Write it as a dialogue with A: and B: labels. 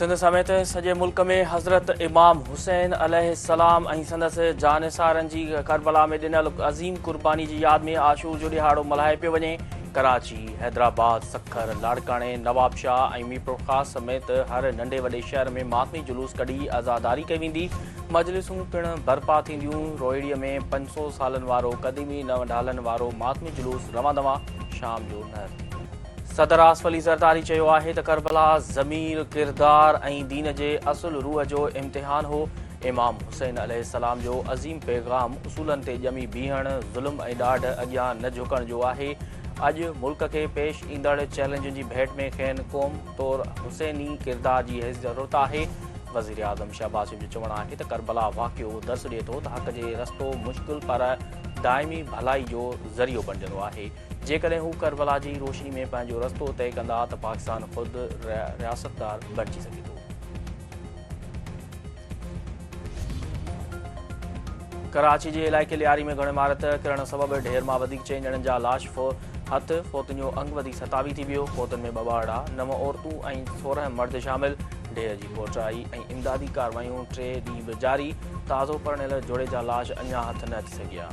A: सिंध समेत सॼे मुल्क में हज़रत इमाम हुसैन अलैहिस्सलाम ऐं संदसि जानिसारनि जी करबला में ॾिनल अज़ीम क़ुर्बानी जी यादि में आशूर जो ॾिहाड़ो मल्हाए पियो वञे। कराची, हैदराबाद, सखर, लाड़काणे, नवाबशाह ऐं मीरपुर ख़ास समेत हर नंढे वॾे शहर में मातमी जुलूस कढी आज़ादारी कई वेंदी। मजलिसूं पिणु बर्पा थींदियूं। रोहिड़ीअ में 500 सालनि वारो क़दीमी नवंढालनि वारो मातमी जुलूस रवां शाम जो नर। सदर आसिफ अली ज़रदारी चयो आहे त करबला ज़मीर, किरदार ऐं दीन जे असुल रूह जो इम्तिहान हो। इमाम हुसैन अलैहिस्सलाम जो अज़ीम पैगाम उसूलनि ते ॼमी बीहण, ज़ुल्म ऐं ॾाढ अॻियां न झुकण जो आहे। अॼु मुल्क खे पेश ईंदड़ चैलेंजनि जी भेट में खेनि क़ौम तौरु हुसैनी किरदार जी ज़रूरत आहे। वज़ीर आज़म शहबाज शरीफ़ जो चवणु आहे त करबला वाक़ियो दर्स ॾिए थो त हक़ जे रस्तो मुश्किल पर दाइमी भलाई जो ज़रियो बणिजंदो आहे। जेकॾहिं हू करबला जी रोशनी में पंहिंजो रस्तो तय कंदा त पाकिस्तान ख़ुदि रियासतदार बणिजी सघे थो। कराची जे इलाइक़े लियारी में घण इमारत किरण सबबि ढेर मां वधीक 6 ॼणनि जा लाश हथ फोतुनि जो अंग वधीक सतावी थी वियो। फोतुनि में 2 ॿारड़ा, 9 औरतूं ऐं 16 मर्द शामिल। ढेर जी कोटाई ऐं इमदादी कार्रवायूं 3 ॾींहं बि जारी। ताज़ो परणियल जोड़े जा लाश अञा हथ न अची सघिया।